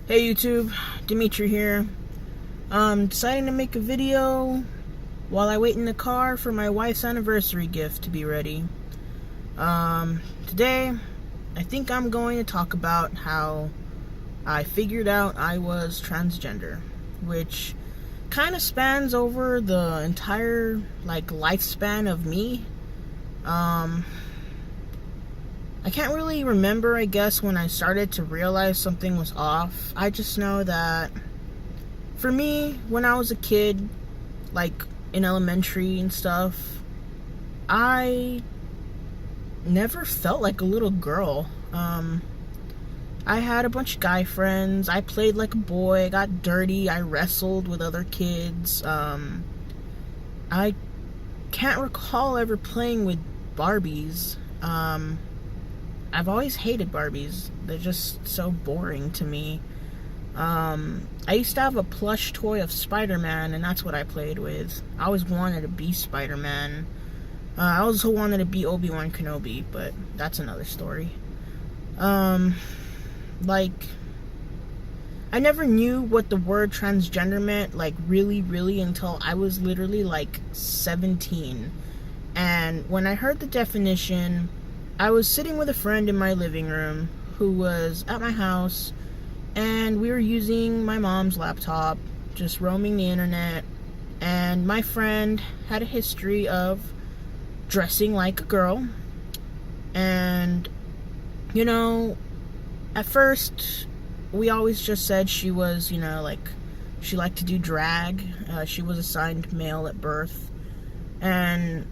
Hey YouTube, Dimitri here. Deciding to make a video while I wait in the car for my wife's anniversary gift to be ready. Today, I think I'm going to talk about how I figured out I was transgender, which kind of spans over the entire, lifespan of me. I can't really remember, I guess, when I started to realize something was off. I just know that for me, when I was a kid, in elementary and stuff, I never felt like a little girl. I had a bunch of guy friends. I played like a boy. I got dirty. I wrestled with other kids. I can't recall ever playing with Barbies. I've always hated Barbies. They're just so boring to me. I used to have a plush toy of Spider-Man, and that's what I played with. I always wanted to be Spider-Man. I also wanted to be Obi-Wan Kenobi, but that's another story. I never knew what the word transgender meant, really, until I was literally, 17. And when I heard the definition, I was sitting with a friend in my living room who was at my house, and we were using my mom's laptop, just roaming the internet, and my friend had a history of dressing like a girl, and, at first, we always just said she was, she liked to do drag. She was assigned male at birth, and,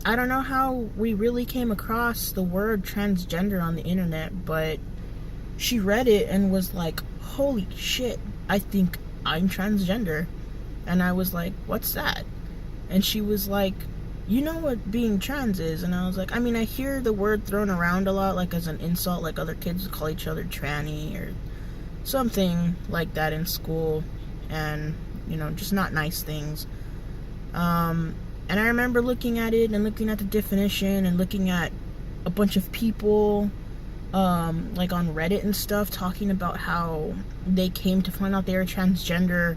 I don't know how we really came across the word transgender on the internet, but she read it and was like, holy shit, I think I'm transgender. And I was like, what's that? And she was like, you know what being trans is? And I was like, I hear the word thrown around a lot, as an insult, other kids call each other tranny or something like that in school, and, just not nice things. And I remember looking at it and looking at the definition and looking at a bunch of people, on Reddit and stuff, talking about how they came to find out they were transgender.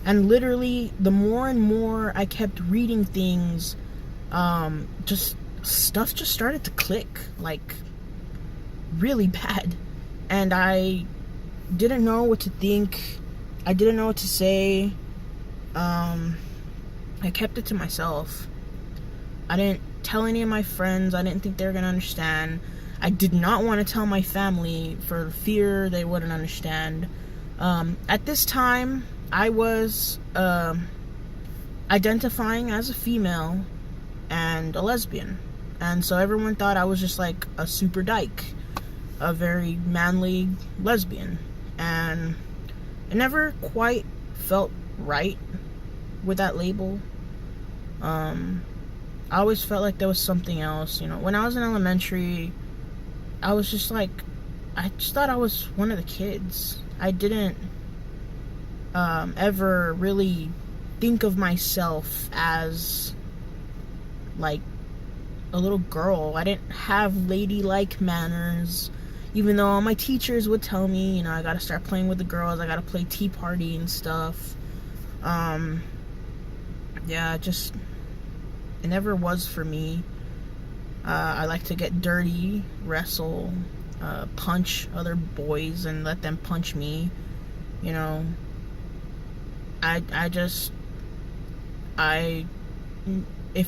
And literally, the more and more I kept reading things, stuff just started to click, really bad. And I didn't know what to think. I didn't know what to say. I kept it to myself. I didn't tell any of my friends. I didn't think they were going to understand. I did not want to tell my family for fear they wouldn't understand. At this time, I was identifying as a female and a lesbian. And so everyone thought I was just a super dyke, a very manly lesbian. And it never quite felt right with that label. I always felt like there was something else, When I was in elementary, I was just I just thought I was one of the kids. I didn't ever really think of myself as a little girl. I didn't have ladylike manners, even though all my teachers would tell me, I gotta start playing with the girls, I gotta play Tea Party and stuff. Yeah, it never was for me. I like to get dirty, wrestle, punch other boys and let them punch me. If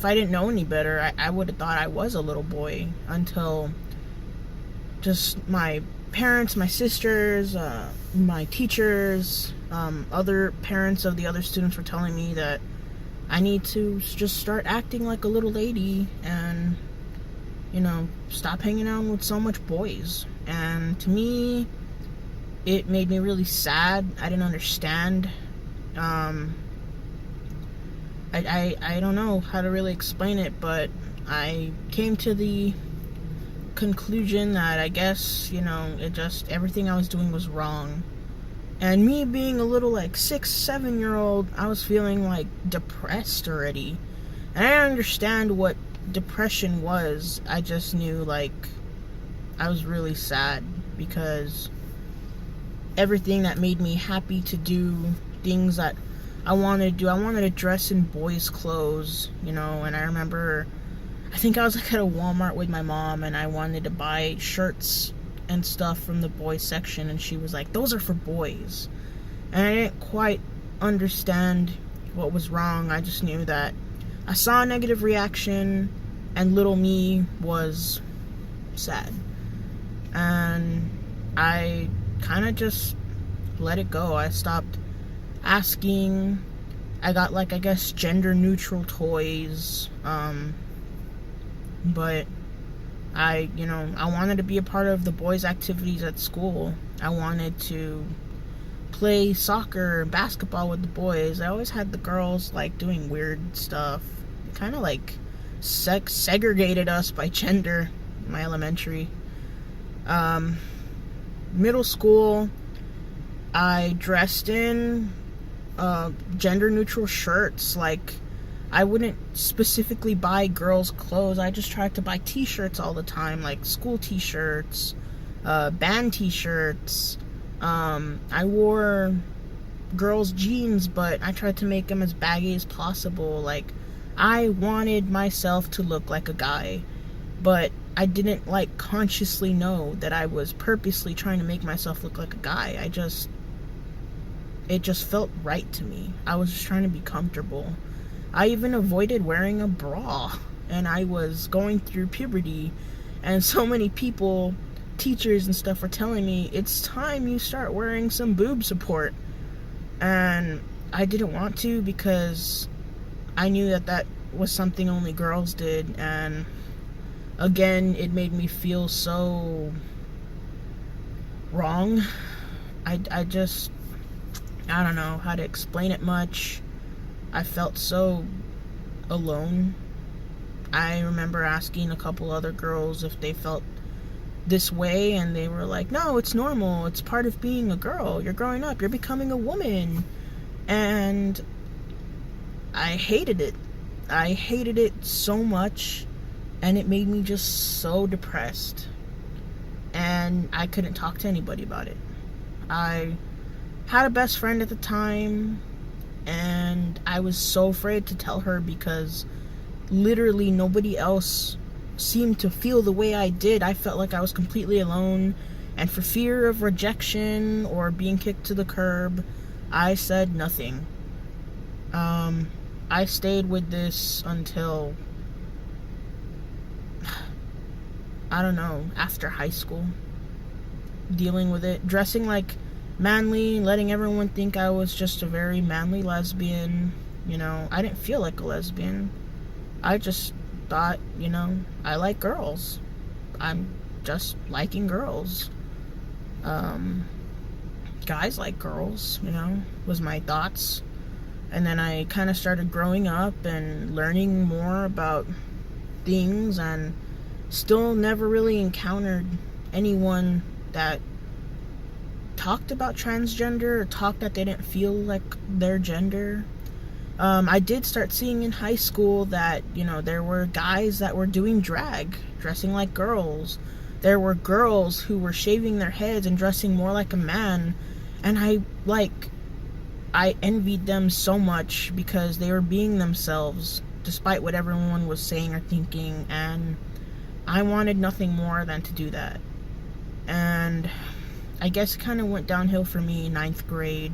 I didn't know any better, I would have thought I was a little boy until just my parents, my sisters, my teachers, other parents of the other students were telling me that I need to just start acting like a little lady and, stop hanging out with so much boys. And to me, it made me really sad. I didn't understand. I don't know how to really explain it, but I came to the conclusion that I guess, everything I was doing was wrong. And me being a little 6-7-year-old, I was feeling depressed already. And I didn't understand what depression was. I just knew I was really sad because everything that made me happy to do things that I wanted to do. I wanted to dress in boys' clothes, you know, and I remember, I think I was like at a Walmart with my mom, and I wanted to buy shirts and stuff from the boys section, and she was like, those are for boys. And I didn't quite understand what was wrong. I just knew that I saw a negative reaction, and little me was sad. And I kind of just let it go. I stopped asking. I got, like, I guess, gender neutral toys. But I wanted to be a part of the boys' activities at school. I wanted to play soccer and basketball with the boys. I always had the girls, like, doing weird stuff. It kind of, like, segregated us by gender in my elementary. Middle school, I dressed in gender neutral shirts. Like, I wouldn't specifically buy girls' clothes. I just tried to buy t-shirts all the time, like school t-shirts, band t-shirts. I wore girls' jeans, but I tried to make them as baggy as possible. Like, I wanted myself to look like a guy, but I didn't, like, consciously know that I was purposely trying to make myself look like a guy. It just felt right to me. I was just trying to be comfortable. I even avoided wearing a bra, and I was going through puberty, and so many people, teachers and stuff, were telling me, it's time you start wearing some boob support. And I didn't want to, because I knew that was something only girls did, and again, it made me feel so wrong. I don't know how to explain it much. I felt so alone. I remember asking a couple other girls if they felt this way, and they were like, no, it's normal. It's part of being a girl. You're growing up. You're becoming a woman. And I hated it. I hated it so much, and it made me just so depressed. And I couldn't talk to anybody about it. I had a best friend at the time, and I was so afraid to tell her, because literally nobody else seemed to feel the way I did. I felt like I was completely alone, and for fear of rejection or being kicked to the curb, I said nothing. I stayed with this until, I don't know, after high school, dealing with it, dressing like manly, letting everyone think I was just a very manly lesbian. You know, I didn't feel like a lesbian. I just thought, I like girls. I'm just liking girls. Guys like girls, was my thoughts. And then I kind of started growing up and learning more about things, and still never really encountered anyone that talked about transgender or talked that they didn't feel like their gender. I did start seeing in high school that, there were guys that were doing drag, dressing like girls. There were girls who were shaving their heads and dressing more like a man. And I envied them so much, because they were being themselves despite what everyone was saying or thinking. And I wanted nothing more than to do that. And I guess it kind of went downhill for me in 9th grade.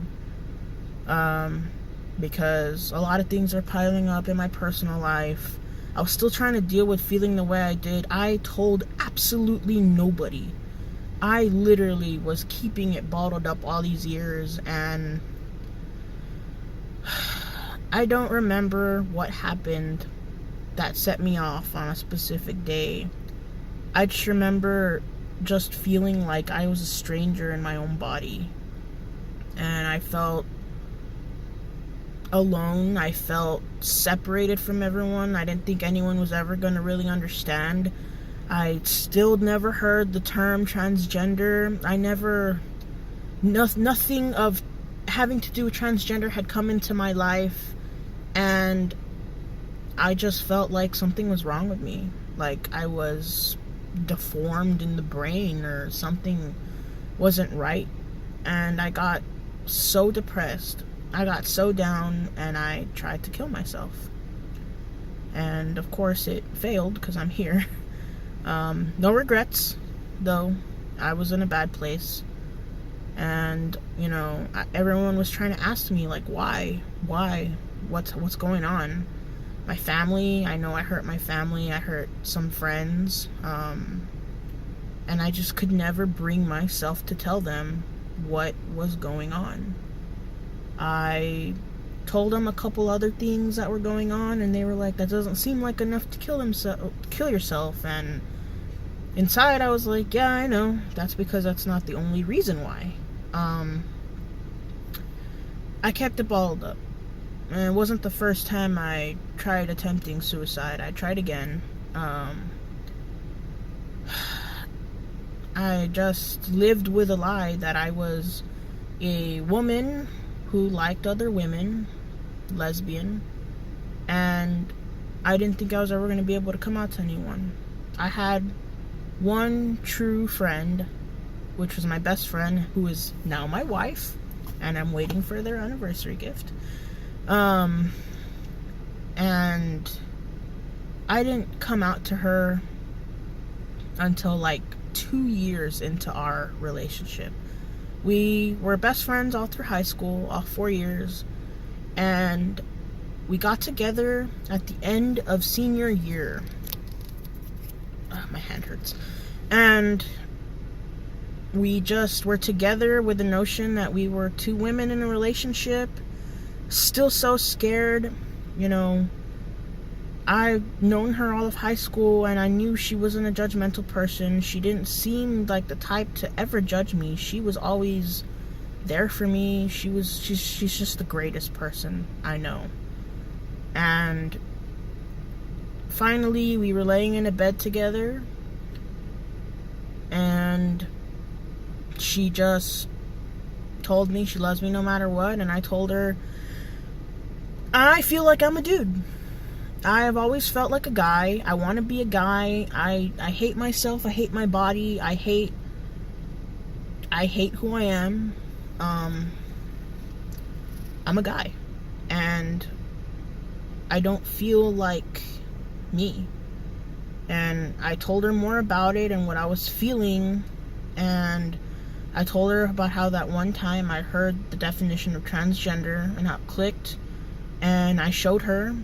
Because a lot of things are piling up in my personal life. I was still trying to deal with feeling the way I did. I told absolutely nobody. I literally was keeping it bottled up all these years, and I don't remember what happened that set me off on a specific day. I just remember just feeling like I was a stranger in my own body. And I felt alone. I felt separated from everyone. I didn't think anyone was ever going to really understand. I still never heard the term transgender. Nothing of having to do with transgender had come into my life, and I just felt like something was wrong with me. Like I was deformed in the brain, or something wasn't right. and I got so depressed. I got so down, and I tried to kill myself. And of course it failed because I'm here. No regrets, though. I was in a bad place. And, everyone was trying to ask me, like, why? What's going on? My family, I know I hurt my family. I hurt some friends. And I just could never bring myself to tell them what was going on. I told them a couple other things that were going on, and they were like, that doesn't seem like enough to kill yourself. And inside I was like, yeah, I know. That's because that's not the only reason why. I kept it bottled up. And it wasn't the first time I tried attempting suicide. I tried again. I just lived with a lie that I was a woman who liked other women, lesbian, and I didn't think I was ever going to be able to come out to anyone. I had one true friend, which was my best friend, who is now my wife, and I'm waiting for their anniversary gift. And I didn't come out to her until like 2 years into our relationship. We were best friends all through high school, all 4 years, and we got together at the end of senior year. My hand hurts. And we just were together with the notion that we were two women in a relationship, still so scared. I've known her all of high school, and I knew she wasn't a judgmental person. She didn't seem like the type to ever judge me. She was always there for me. She's just the greatest person I know. And finally, we were laying in a bed together, and she just told me she loves me no matter what, and I told her, I feel like I'm a dude. I have always felt like a guy. I want to be a guy. I hate myself. I hate my body. I hate who I am. I'm a guy. And I don't feel like me. And I told her more about it and what I was feeling. And I told her about how that one time I heard the definition of transgender and how it clicked. And I showed her.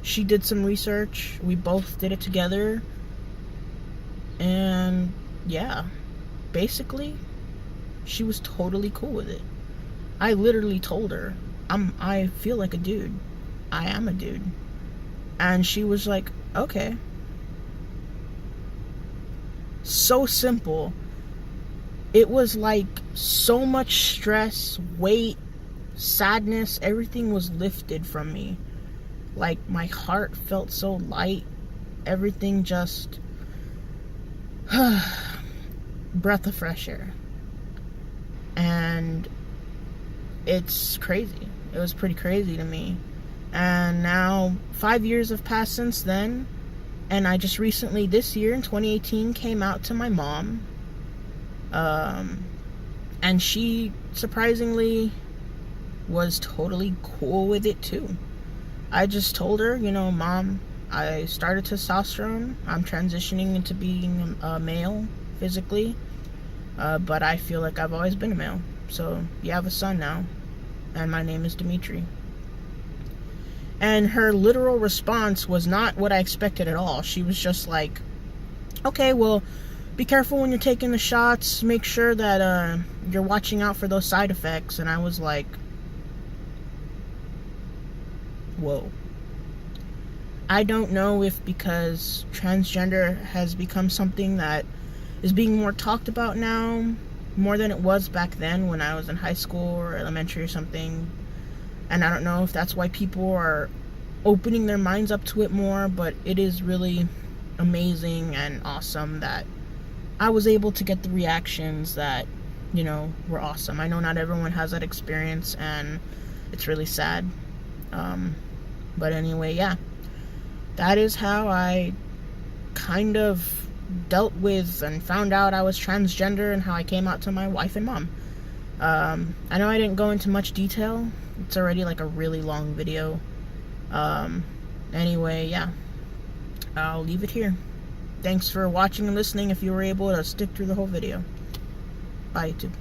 She did some research. We both did it together. And yeah, basically, she was totally cool with it. I literally told her, I feel like a dude. I am a dude. And she was like, okay. So simple. It was like so much stress, weight, sadness, everything was lifted from me. Like, my heart felt so light. Everything just breath of fresh air. And it's crazy. It was pretty crazy to me. And now 5 years have passed since then, and I just recently, this year in 2018, came out to my mom. And she surprisingly was totally cool with it too. I just told her, Mom, I started testosterone. I'm transitioning into being a male physically. But I feel like I've always been a male. So you have a son now. And my name is Dimitri. And her literal response was not what I expected at all. She was just like, okay, well, be careful when you're taking the shots. Make sure that you're watching out for those side effects. And I was like, whoa. I don't know if because transgender has become something that is being more talked about now, more than it was back then when I was in high school or elementary or something. And I don't know if that's why people are opening their minds up to it more, but it is really amazing and awesome that I was able to get the reactions that, were awesome. I know not everyone has that experience, and it's really sad. But anyway, yeah. That is how I kind of dealt with and found out I was transgender, and how I came out to my wife and mom. I know I didn't go into much detail. It's already like a really long video. Anyway, yeah, I'll leave it here. Thanks for watching and listening if you were able to stick through the whole video. Bye, YouTube.